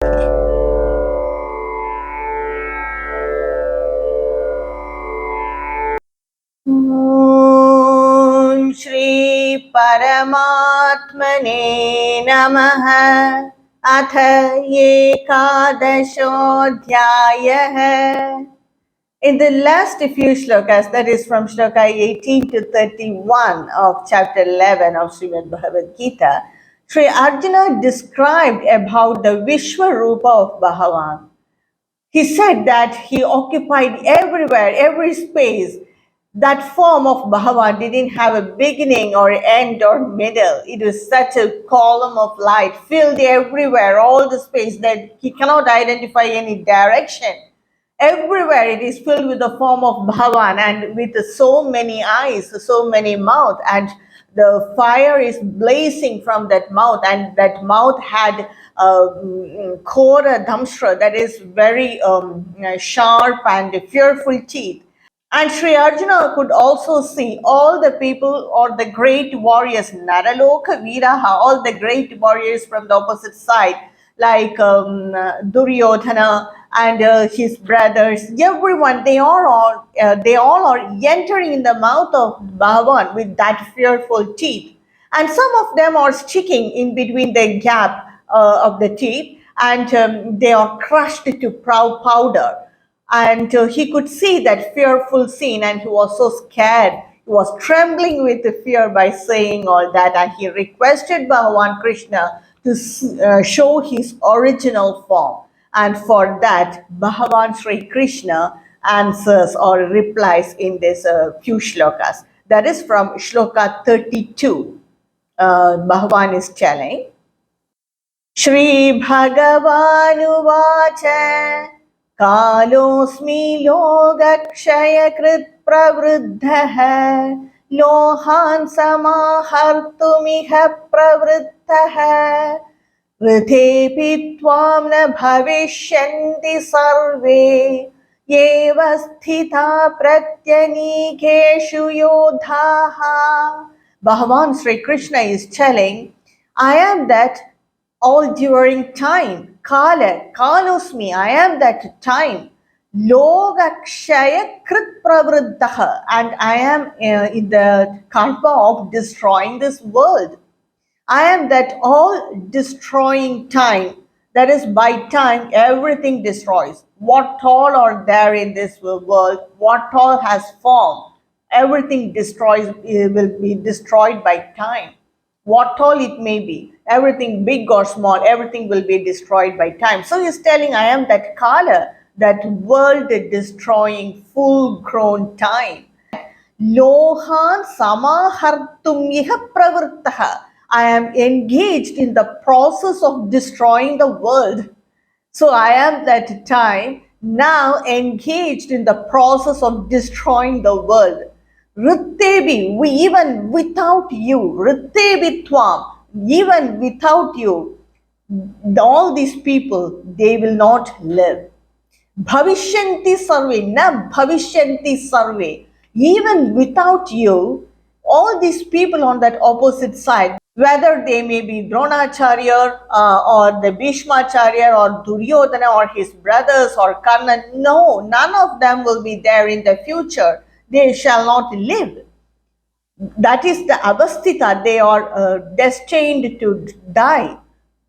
Om Shri Paramatmane Namaha Atha Ekadashodhyayah. In the last few shlokas, that is from shloka 18 to 31 of chapter 11 of Srimad Bhagavad Gita, Sri Arjuna described about the Vishwarupa of Bhagavan. He said that he occupied everywhere, every space. That form of Bhagavan didn't have a beginning or end or middle. It was such a column of light filled everywhere, all the space that he cannot identify any direction. Everywhere it is filled with the form of Bhagavan and with so many eyes, so many mouths, and the fire is blazing from that mouth, and that mouth had Kora Damshra, that is very sharp and fearful teeth. And Sri Arjuna could also see all the people or the great warriors, Naraloka Viraha, all the great warriors from the opposite side, like Duryodhana and his brothers, everyone, they all are entering in the mouth of Bhagavan with that fearful teeth. And some of them are sticking in between the gap of the teeth, and they are crushed to powder. And he could see that fearful scene, and he was so scared. He was trembling with fear by saying all that, and he requested Bhagavan Krishna to show his original form. And for that, Bhagavan Sri Krishna answers or replies in this few shlokas. That is from shloka 32. Bhagavan is telling, Shri Bhagavanuvacha Kalosmi Logakshayakrit Pravruddhaha Lohan Samahartumiha Pravruddhaha Rithepi Tvam Na Bhavishyanti Sarve Yeva Sthita Pratyanikeshu Yodhaha. Bhagavan Sri Krishna is telling, I am that all during time. Kalosmi, I am that time. Logakshaya krit pravruddhaha, and I am in the karma of destroying this world. I am that all destroying time. That is, by time, everything destroys. What all are there in this world, what all has formed, everything destroys, will be destroyed by time. What all it may be, everything big or small, everything will be destroyed by time. So he's telling, I am that Kala, that world destroying, full grown time. Lohan samahartumyiha pravrittaha. I am engaged in the process of destroying the world. So I am that time now engaged in the process of destroying the world. Rittebi, we even without you, Rittebi Tvam, even without you, all these people, they will not live. Bhavishyanti sarve, na bhavishyanti sarve. Even without you, all these people on that opposite side, whether they may be Dronacharya or the Bhishmacharya or Duryodhana or his brothers or Karna, no, none of them will be there in the future. They shall not live. That is the avasthita, they are destined to die.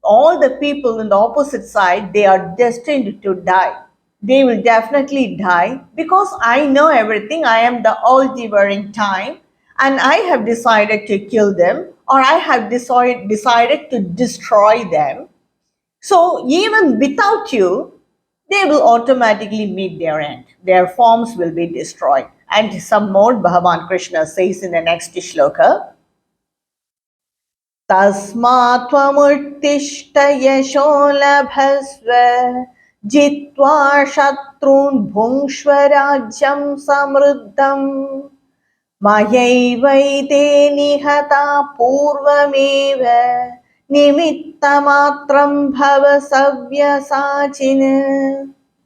All the people in the opposite side, they are destined to die. They will definitely die because I know everything. I am the all-devouring time, and I have decided to kill them, or I have decided to destroy them. So even without you, they will automatically meet their end. Their forms will be destroyed. And some more Bhagavan Krishna says in the next shloka, Tasma tvamurtishta yasho labhasva jitva shatrun bhungshva rajyam samruddham mayaivaite nihata purvameva nimittamatram bhava savyasachina.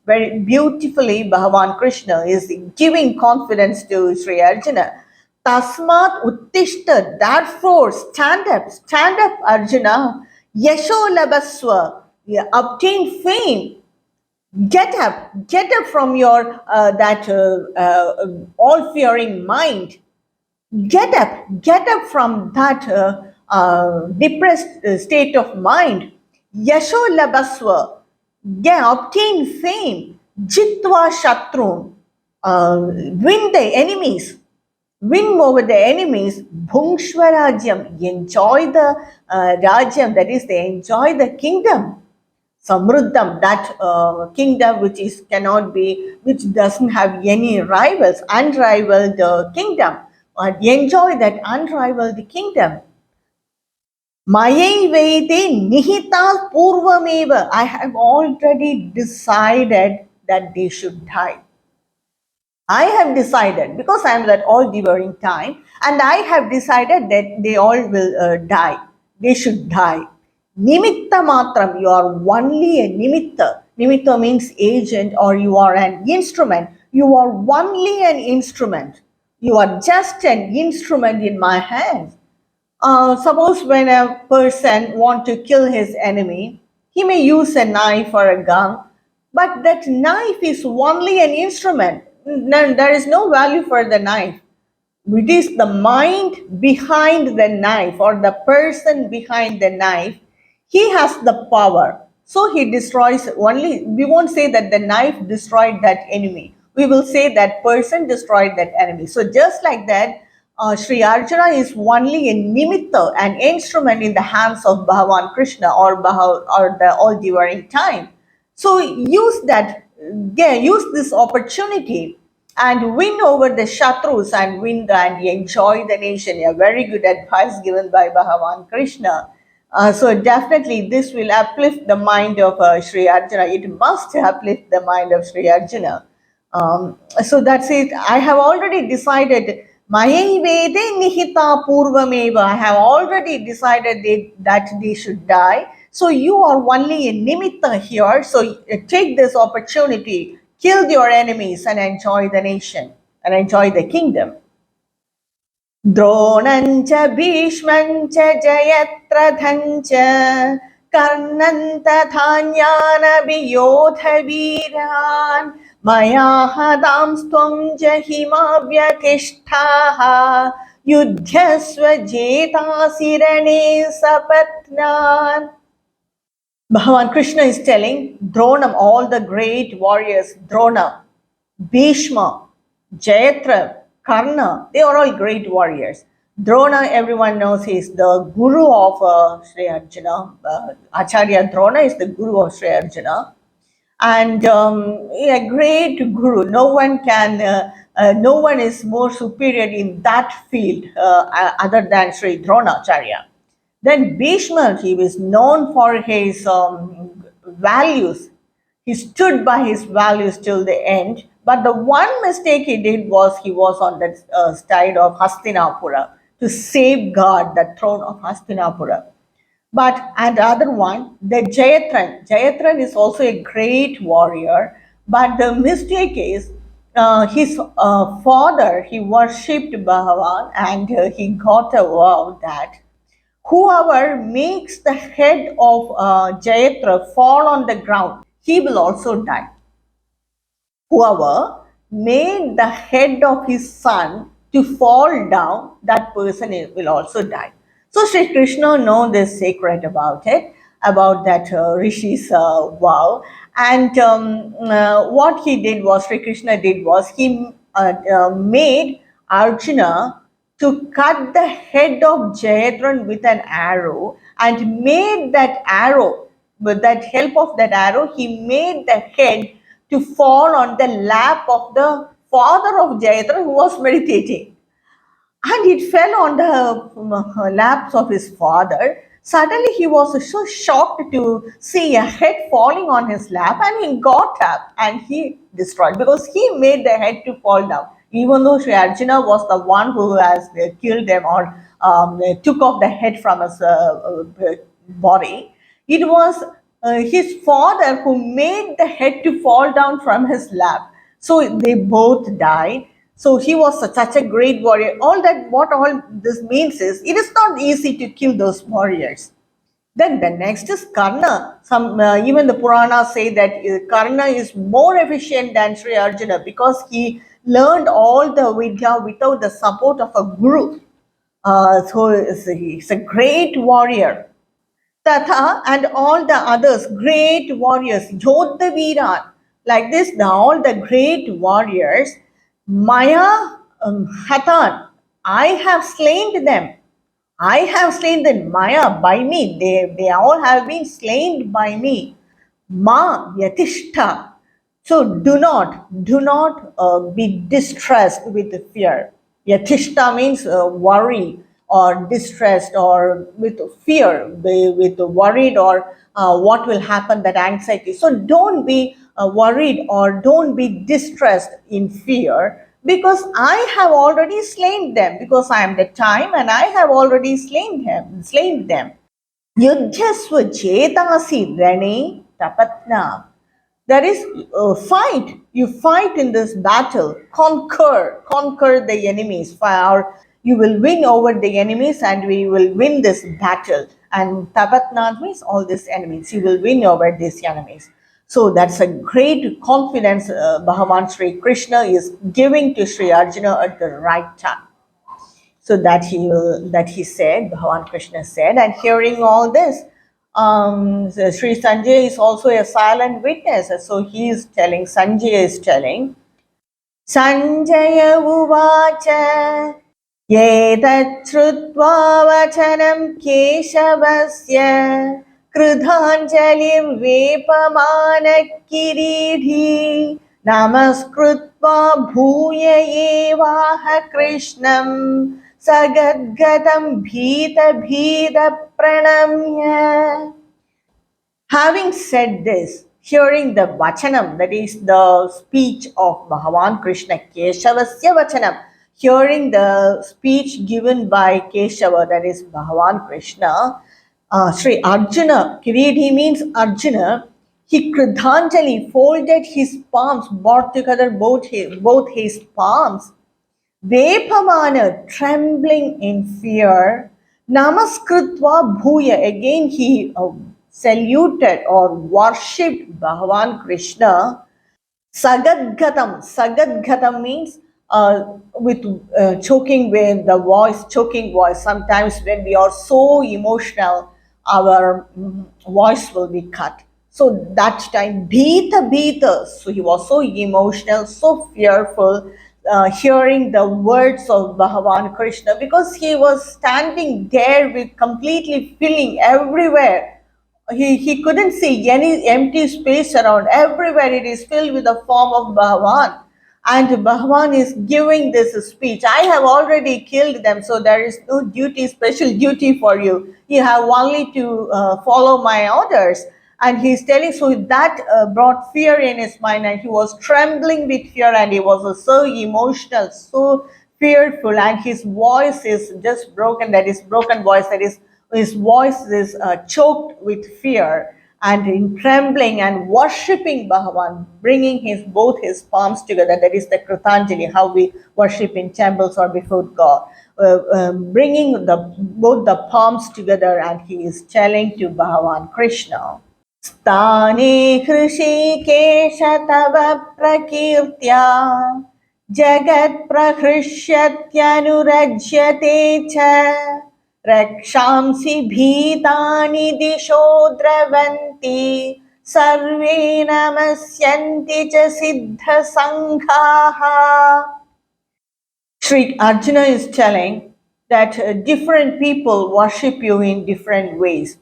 Very beautifully, Bhagavan Krishna is giving confidence to Sri Arjuna. Tasmat uttishta, therefore stand up Arjuna. Yasho labaswa, yeah, obtain fame. Get up from your that all-fearing mind. Get up from that depressed state of mind. Yasho labaswa, yeah, obtain fame. Jitva shatrun, win the enemies, win over the enemies. Bhungshwarajyam, enjoy the rajyam, that is, they enjoy the kingdom. Samruddham, that kingdom which is cannot be, which doesn't have any rivals, unrivaled kingdom. Enjoy that unrivaled kingdom. Mayai nihita purvameva. I have already decided that they should die. I have decided, because I am that all devouring time, and I have decided that they all will die. They should die. Nimitta matram, you are only a nimitta. Nimitta means agent, or you are an instrument. You are only an instrument. You are just an instrument in my hands. Suppose when a person want to kill his enemy, he may use a knife or a gun, but that knife is only an instrument. There is no value for the knife. It is the mind behind the knife, or the person behind the knife. He has the power. So he destroys only. We won't say that the knife destroyed that enemy. We will say that person destroyed that enemy. So just like that, Sri Arjuna is only a nimitta, an instrument in the hands of Bhagavan Krishna, or the all devouring time. So use that, yeah, use this opportunity and win over the Shatrus, and win and enjoy the nation. A very good advice given by Bhagavan Krishna. So definitely this will uplift the mind of Sri Arjuna. It must uplift the mind of Sri Arjuna. So that's it. I have already decided. Mayai vede nihita purvameva. I have already decided that they should die. So you are only a nimitta here. So take this opportunity, kill your enemies, and enjoy the nation and enjoy the kingdom. द्रोणञ्च भीष्मञ्च जयत्रथञ्च कर्णन् तथान्यानपि योधवीरान् मया हतांस्त्वं जहिमा व्यतिष्ठाः युध्यस्व जेतासि रणे सपत्नान्. Bhagavan Krishna is telling Dronam, all the great warriors, Drona, Bhishma, Jayatra, Karna, they are all great warriors. Drona, everyone knows, he is the guru of Sri Arjuna. Acharya Drona is the guru of Sri Arjuna. And a great guru. No one is more superior in that field other than Sri Dronacharya. Then Bhishma, he was known for his values. He stood by his values till the end. But the one mistake he did was he was on the side of Hastinapura to safeguard the throne of Hastinapura. But and the other one, the Jayatran. Jayatran is also a great warrior. But the mistake is his father, he worshipped Bhagavan, and he got a vow that whoever makes the head of Jayatra fall on the ground, he will also die. Whoever made the head of his son to fall down, that person will also die. So Sri Krishna knows this secret about it, about that Rishi's vow. And what he did was, Sri Krishna did was, he made Arjuna to cut the head of Jayadran with an arrow, and made that arrow, with that help of that arrow, he made the head to fall on the lap of the father of Jayadran who was meditating. And it fell on the laps of his father. Suddenly he was so shocked to see a head falling on his lap, and he got up and he destroyed, because he made the head to fall down. Even though Sri Arjuna was the one who has killed them, or took off the head from his body, it was his father who made the head to fall down from his lap. So they both died. So he was such a great warrior. All that, what all this means is, it is not easy to kill those warriors. Then the next is Karna. Even the Puranas say that Karna is more efficient than Sri Arjuna because he learned all the Vidya without the support of a guru. So he's a great warrior. Tatha and all the others, great warriors, Yodha Viran, like this, all the great warriors, Maya Hatan, I have slain them. I have slain them, Maya, by me. They all have been slain by me. Ma Yatishta. So do not be distressed with the fear. Yatishta means worry or distressed or with fear, with worried or what will happen, that anxiety. So don't be worried or don't be distressed in fear because I have already slain them, because I am the time and I have already slain them. Yudhyasva chetasi rane tapatna. There is fight. You fight in this battle. Conquer the enemies. Or you will win over the enemies, and we will win this battle. And tapatna means all these enemies. You will win over these enemies. So that's a great confidence Bhagavan Sri Krishna is giving to Sri Arjuna at the right time. So that he said, Bhagavan Krishna said, and hearing all this, so Sri Sanjay is also a silent witness. So he is telling, Sanjay is telling, Sanjaya uvacha yetat shrutva vachanam keshavasya kridhanjalim vepamana kiridhi namaskrutva bhuya evaha krishnam sagadgadam bhita pranamya. Having said this, hearing the vachanam, that is the speech of Bhagavan Krishna, Keshavasya vachanam, hearing the speech given by Keshava, that is Bhagavan Krishna, Sri Arjuna, Kiridhi means Arjuna, he kridhanjali folded his palms, brought together both his palms, Vepamana, trembling in fear, Namaskritva Bhuya, again he saluted or worshipped Bhagavan Krishna. Sagadgatam means with choking, with the voice, choking voice. Sometimes when we are so emotional, our voice will be cut. So that time, Bhita. So he was so emotional, so fearful, hearing the words of Bhagavan Krishna, because he was standing there with completely filling everywhere. He couldn't see any empty space around. Everywhere it is filled with the form of Bhagavan. And Bhagavan is giving this speech. I have already killed them, so there is no duty, special duty for you. You have only to follow my orders. And he's telling, so that brought fear in his mind, and he was trembling with fear, and he was so emotional, so fearful, and his voice is just broken. That is broken voice. That is, his voice is choked with fear and in trembling and worshipping Bhagavan, bringing both his palms together. That is the Kritanjali, how we worship in temples or before God. Bringing both the palms together, and he is telling to Bhagavan Krishna, Stane Hrishikesh tava prakirtya jagat prahrishyatyanurajyate cha Rakshamsi bhitani disho dravanti sarve namasyanti cha siddha sanghaha. Sri Arjuna is telling that different people worship you in different ways.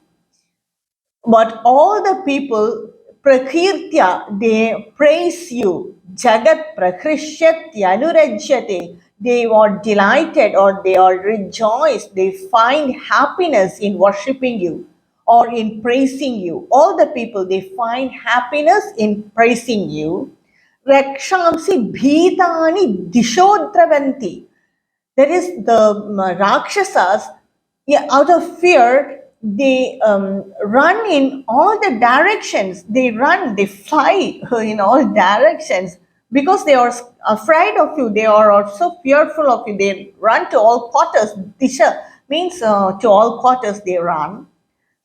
But all the people, prakirtya, they praise you. Jagat prakrishyatyanurajyate. They are delighted or they are rejoiced. They find happiness in worshipping you or in praising you. All the people, they find happiness in praising you. Rakshamsi bhitani dishodravanti. There is the Rakshasas, yeah, out of fear, they run in all the directions. They fly in all directions because they are afraid of you. They are also fearful of you. They run to all quarters. Disha means to all quarters they run.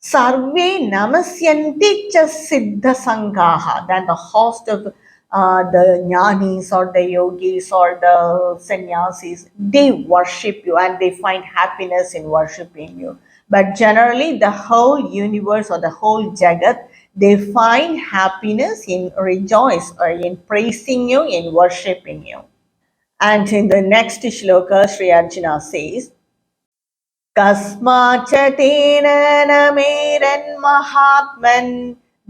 Sarve namasyanti cha siddha sangaha. Then the host of the jnanis or the yogis or the sannyasis, they worship you and they find happiness in worshiping you. But generally, the whole universe or the whole jagat, they find happiness in rejoice or in praising you, in worshiping you. And in the next shloka, Sri Arjuna says, कस्माच्च तेन न मेरन्महात्मन्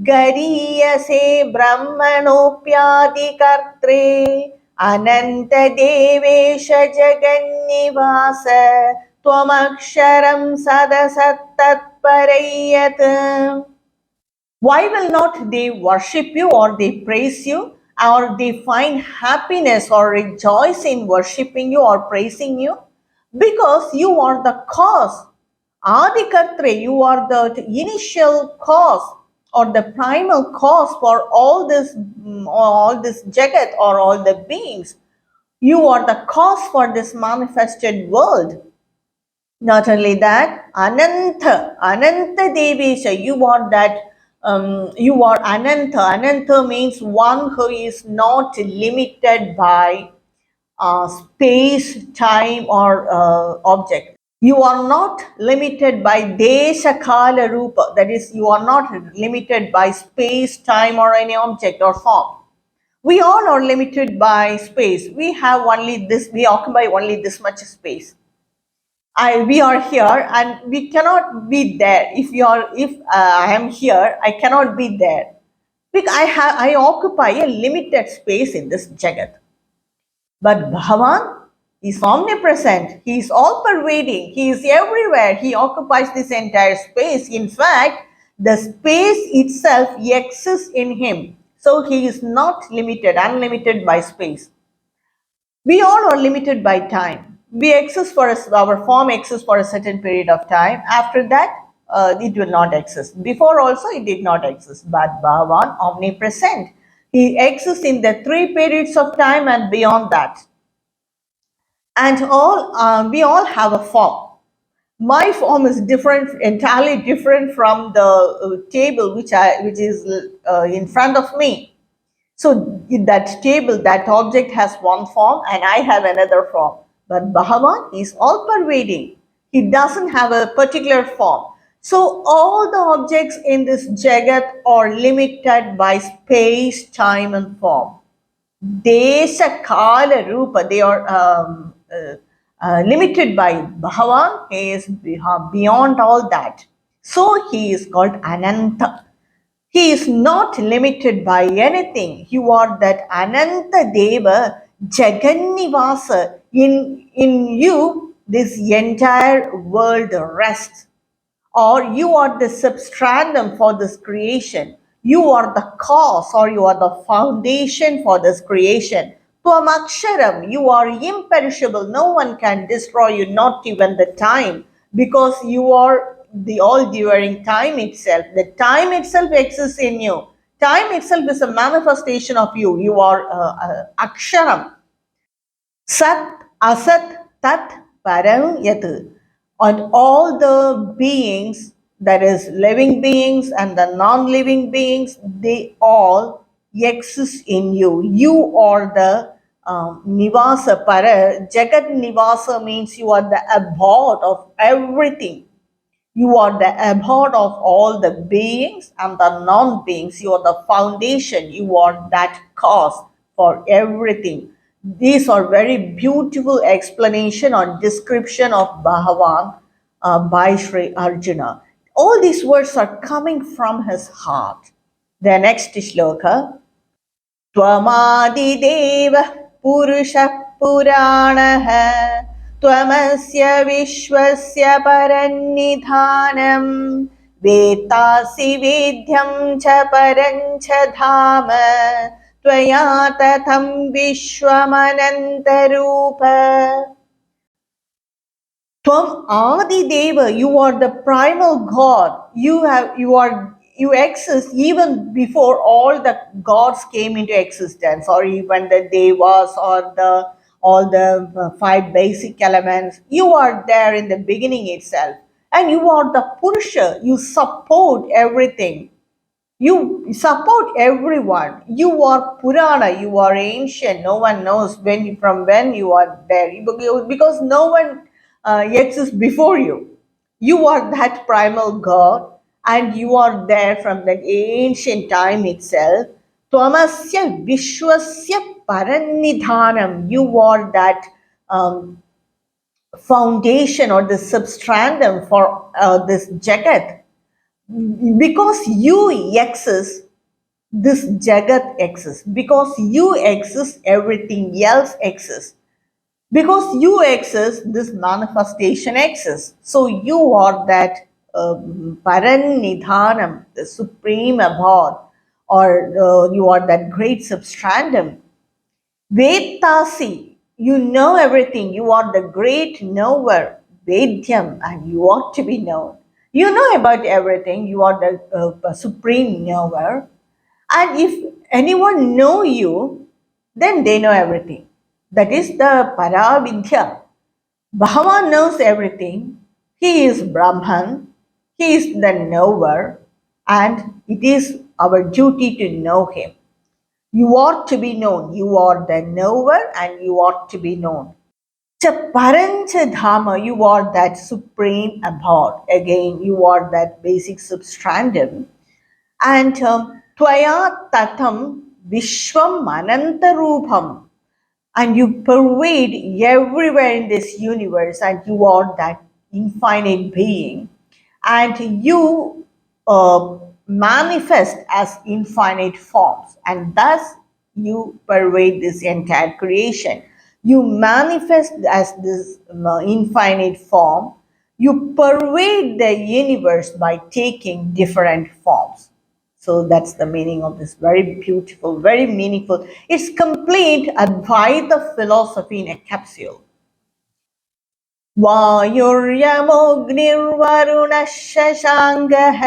गरीयसे ब्रह्मणोऽप्यादिकर्त्रे अनन्तदेवेश जगन्निवास त्वमक्षरं सदसत्तत्परयत्. Why will not they worship you or they praise you or they find happiness or rejoice in worshiping you or praising you? Because you are the cause. Adikatre, you are the initial cause or the primal cause for all this jagat or all the beings. You are the cause for this manifested world. Not only that, Ananta Devesha, you are that, you are Ananta. Ananta means one who is not limited by space, time, or object. You are not limited by Desha Kala Rupa, that is, you are not limited by space, time, or any object or form. We all are limited by space. We have only this, we occupy only this much space. We are here and we cannot be there. If I am here, I cannot be there because I occupy a limited space in this jagat. But Bhagavan is omnipresent. He is all pervading. He is everywhere. He occupies this entire space. In fact, the space itself exists in him. So he is not limited, unlimited by space. We all are limited by time. We exist for our form exists for a certain period of time. After that, it will not exist. Before also, it did not exist. But Bhagavan, omnipresent, he exists in the 3 periods of time and beyond that. And we all have a form. My form is different, entirely different from the table which is in front of me. So in that table, that object has one form and I have another form. But Bhagavan is all pervading. He doesn't have a particular form. So all the objects in this jagat are limited by space, time, and form. Desha, Kala, Rupa, they are limited by Bhagavan. He is beyond all that. So he is called Ananta. He is not limited by anything. You are that Ananta Deva Jagannivasa. In you, this entire world rests. Or you are the substratum for this creation. You are the cause or you are the foundation for this creation. Tvamaksharam, you are imperishable. No one can destroy you, not even the time, because you are the all during time itself. The time itself exists in you. Time itself is a manifestation of you. You are Aksharam. Sat, Asat, Tat, Param, Yat. And all the beings, that is, living beings and the non living beings, they all exist in you. You are the Nivasa Para. Jagat Nivasa means you are the abode of everything. You are the abode of all the beings and the non beings. You are the foundation. You are that cause for everything. These are very beautiful explanation or description of Bhagavan by Sri Arjuna. All these words are coming from his heart. The next shloka. त्वमादिदेवः पुरुषः पुराणः त्वमस्य विश्वस्य परन्निधानम् वेत्तासि वेद्यं च परं च धाम त्वया ततं विश्वमनन्तरूप. Tvam Adi Deva, you are the primal God. You exist even before all the gods came into existence, or even the devas or all the 5 basic elements. You are there in the beginning itself. And you are the Purusha. You support everything. You support everyone. You are Purana. You are ancient. No one knows from when you are there because no one exists before you. You are that primal God, and you are there from that ancient time itself. Tvamasya Vishwasya Parannidhanam. You are that foundation or the substrandum for this Jagat. Because you exist, this Jagat exists. Because you exist, everything else exists. Because you exist, this manifestation exists. So you are that Parannidhanam, the supreme abode, or you are that great substrandum. Vedtasi, you know everything. You are the great knower. Vedyam, and you ought to be known. You know about everything. You are the supreme knower. And if anyone know you, then they know everything. That is the Paravidya. Bhagavan knows everything. He is Brahman. He is the knower. And it is our duty to know him. You ought to be known. You are the knower and you ought to be known. Parancha Dhamma, you are that supreme abode. Again, you are that basic substrandum. And Tvaya Tatam Vishwam Anantarupam. And you pervade everywhere in this universe, and you are that infinite being, and you manifest as infinite forms, and thus you pervade this entire creation. You manifest as this infinite form. You pervade the universe by taking different forms. So that's the meaning of this. Very beautiful, very meaningful. It's complete Advaita philosophy in a capsule. वायुर्यमोऽग्निर्वरुणः शशाङ्कः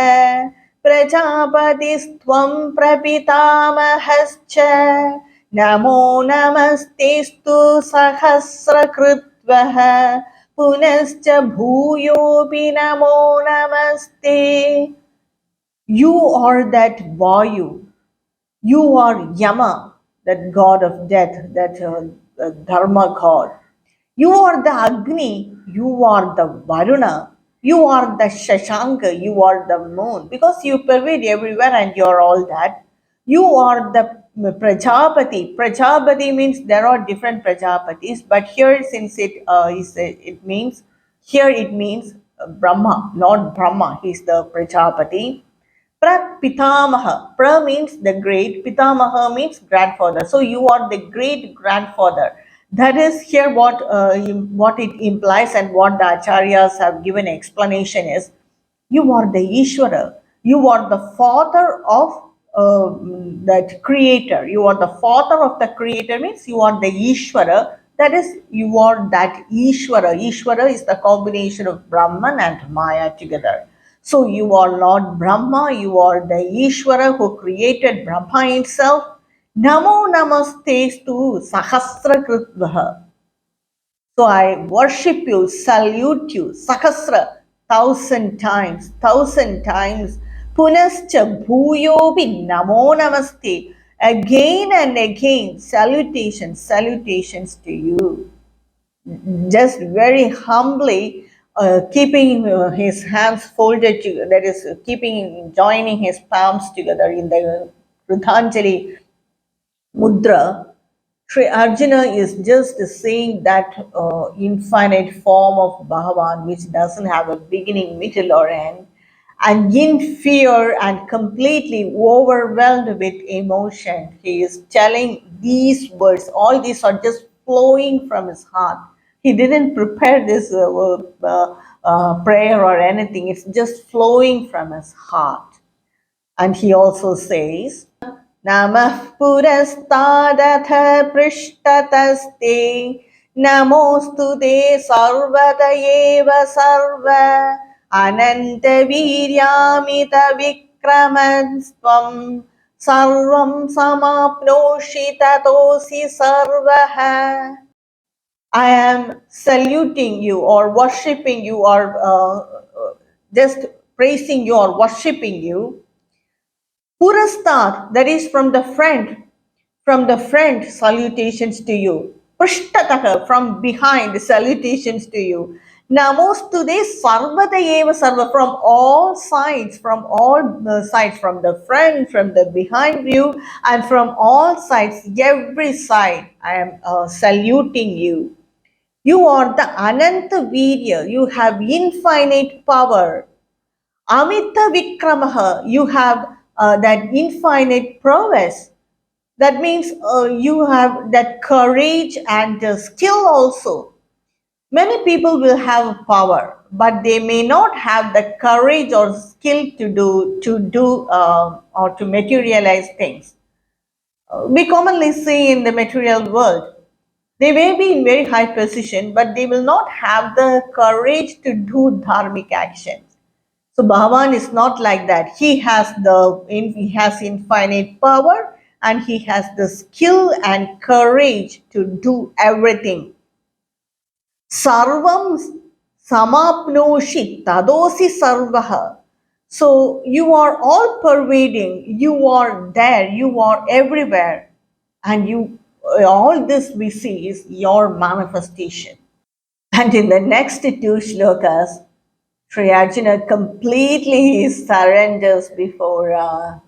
प्रजापतिस्त्वं प्रपितामहश्च नमो नमस्तेऽस्तु सहस्रकृत्वः पुनश्च भूयोऽपि नमो नमस्ते. You are that Vayu. You are Yama, that god of death, that Dharma god. You are the Agni. You are the Varuna. You are the Shashanka. You are the moon. Because you pervade everywhere and you are all that. You are the Prajapati. Prajapati means there are different Prajapatis, but here since it means Brahma, Lord Brahma. He is the Prajapati. Prapitamaha. Pra means the great, Pitamaha means grandfather. So you are the great grandfather. That is here what it implies, and what the acharyas have given explanation is, you are the Ishvara. You are the father of that creator. You are the father of the creator means you are the Ishvara. That is, you are that Ishvara. Ishvara is the combination of Brahman and Maya together. So you are Lord Brahma. You are the Ishvara who created Brahma himself. Namo namaste tu sahasra krutvaha. So I worship you, salute you, Sahasra, thousand times. Punascha bhuyobi namo namaste. Again and again, salutations to you. Just very humbly, keeping his hands folded together, that is, joining his palms together in the Krutanjali mudra. Sri Arjuna is just saying that infinite form of Bhagavan, which doesn't have a beginning, middle, or end, and in fear and completely overwhelmed with emotion, he is telling these words. All these are just flowing from his heart. He didn't prepare this prayer or anything, it's just flowing from his heart. And he also says, Namah purastadath prishtataste Namostu te sarvata eva sarva Ananta viryamita vikramansvam Sarvam samapnoshi tatosi sarvaha. I am saluting you or worshipping you or just praising you or worshipping you. Purastat, that is from the front, salutations to you. Prishtataka, from behind, salutations to you. Namostude sarvadayeva sarva, from all sides, from all the sides, from the front, from the behind view, and from all sides, every side, I am saluting you. You are the Ananta Virya, you have infinite power. Amita Vikramaha, you have that infinite prowess. That means you have that courage and skill also. Many people will have power, but they may not have the courage or skill to do or to materialize things. We commonly see in the material world, they may be in very high position, but they will not have the courage to do dharmic actions. So Bhagavan is not like that. He has infinite power and he has the skill and courage to do everything. Sarvam samapnoshi tadosi sarvaha. So you are all pervading. You are there. You are everywhere, and you all this we see is your manifestation. And in the next two shlokas, Sri Arjuna completely surrenders before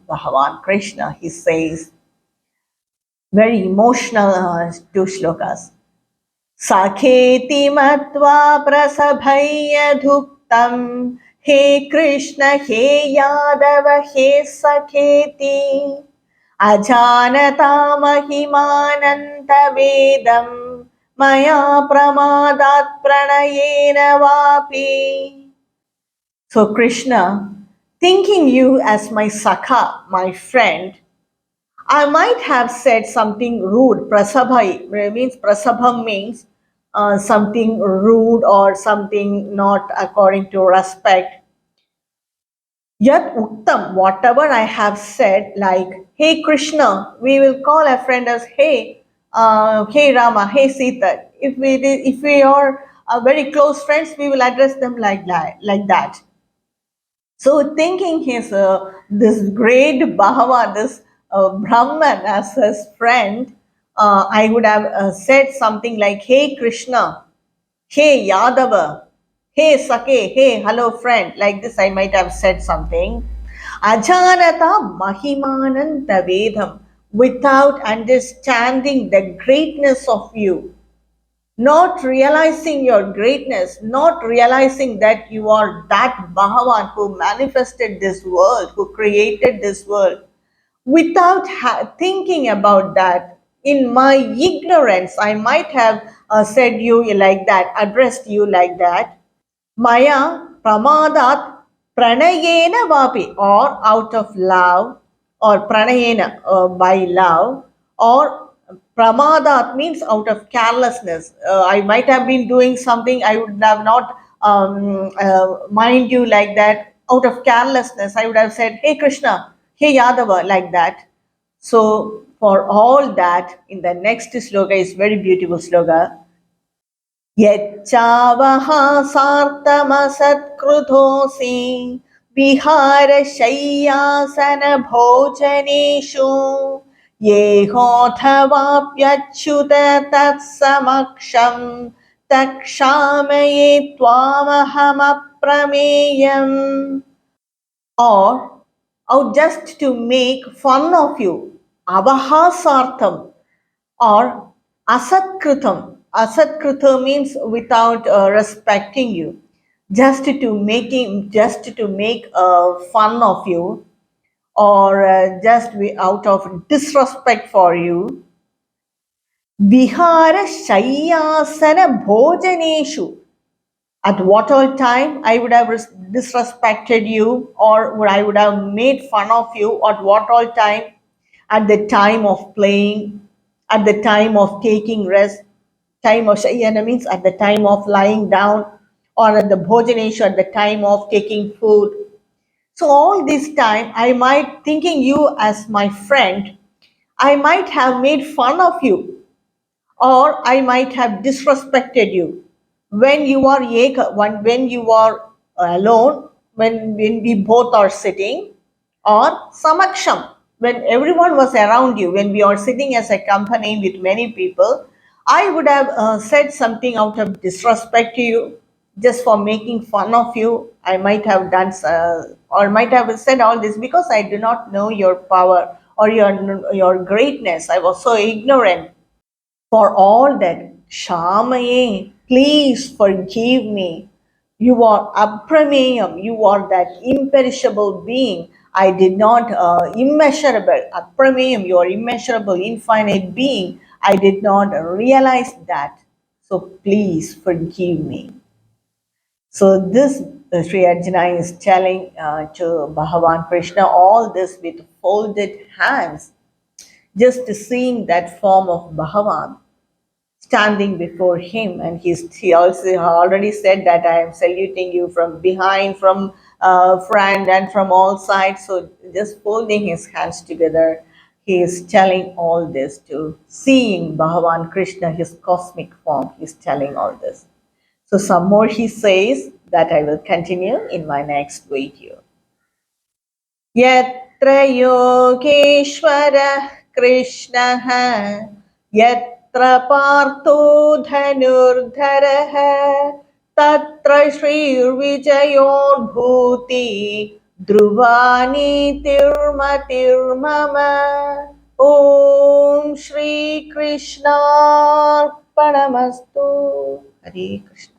Bhagavan Krishna. He says, very emotional two shlokas. Sakheti matva prasabhayadhuktam He Krishna He Yadava He Sakheti Ajanata Mahimananta Vedam Maya Pramadat Pranayena Vapi. So Krishna, thinking you as my Sakha, my friend, I might have said something rude. Prasabham means something rude or something not according to respect. Yat Uktam, whatever I have said, like, hey Krishna, we will call a friend as hey Rama, hey Sita. If we are very close friends, we will address them like that. So thinking his this great Bhava, this Brahman as his friend, I would have said something like, "Hey Krishna, hey Yadava, hey Sake, hey hello friend." Like this, I might have said something. Ajanata Mahimananta Vedam, without understanding the greatness of you, not realizing your greatness, not realizing that you are that Bhagavan who manifested this world, who created this world, without thinking about that. In my ignorance, I might have said you like that, addressed you like that. Maya pramadat pranayena vapi, or out of love, or pranayena by love, or pramadat means out of carelessness. I might have been doing something, I would have not mind you like that. Out of carelessness, I would have said, "Hey Krishna, hey Yadava," like that. So for all that, in the next sloka is very beautiful sloka. यच्चावः सार्थमसत्कृतोऽसि विहारशय्यासनभोजनेषु येहोऽथवाप्यच्युत तत्समक्षं तत्क्षामये त्वामहमप्रमेयम्. Or just to make fun of you, avahasartham, or asatkritam. Asatkritam means without respecting you, just to make fun of you, or just out of disrespect for you. Vihara shayyasana bhojaneshu. At what all time I would have disrespected you, or I would have made fun of you at what all time? At the time of playing, at the time of taking rest, time of shayana means at the time of lying down, or at the bhojaneshu, at the time of taking food. So all this time, I might, thinking you as my friend, I might have made fun of you, or I might have disrespected you when you are when you are alone, when we both are sitting, or samaksham, when everyone was around you, when we are sitting as a company with many people, I would have said something out of disrespect to you, just for making fun of you. I might have done, or might have said all this because I do not know your power or your greatness. I was so ignorant. For all that, Shamaye, please forgive me. You are Aprameyam, you are that imperishable being. I did not, immeasurable, Aprameyam, you are immeasurable, infinite being. I did not realize that. So please forgive me. So this Sri Arjuna is telling to Bhagavan Krishna all this with folded hands, just seeing that form of Bhagavan standing before him, and he also already said that I am saluting you from behind, from front, and from all sides. So just folding his hands together, he is telling all this to seeing Bhagavan Krishna, his cosmic form. He's telling all this. So some more he says that I will continue in my next video. यत्र योगेश्वरः कृष्णः यत्र पार्थो धनुर्धरः तत्र श्रीर्विजयोर्भूति ध्रुवा नीतिर्मतिर्मम ॐ श्रीकृष्णार्पणमस्तु हरे कृष्ण।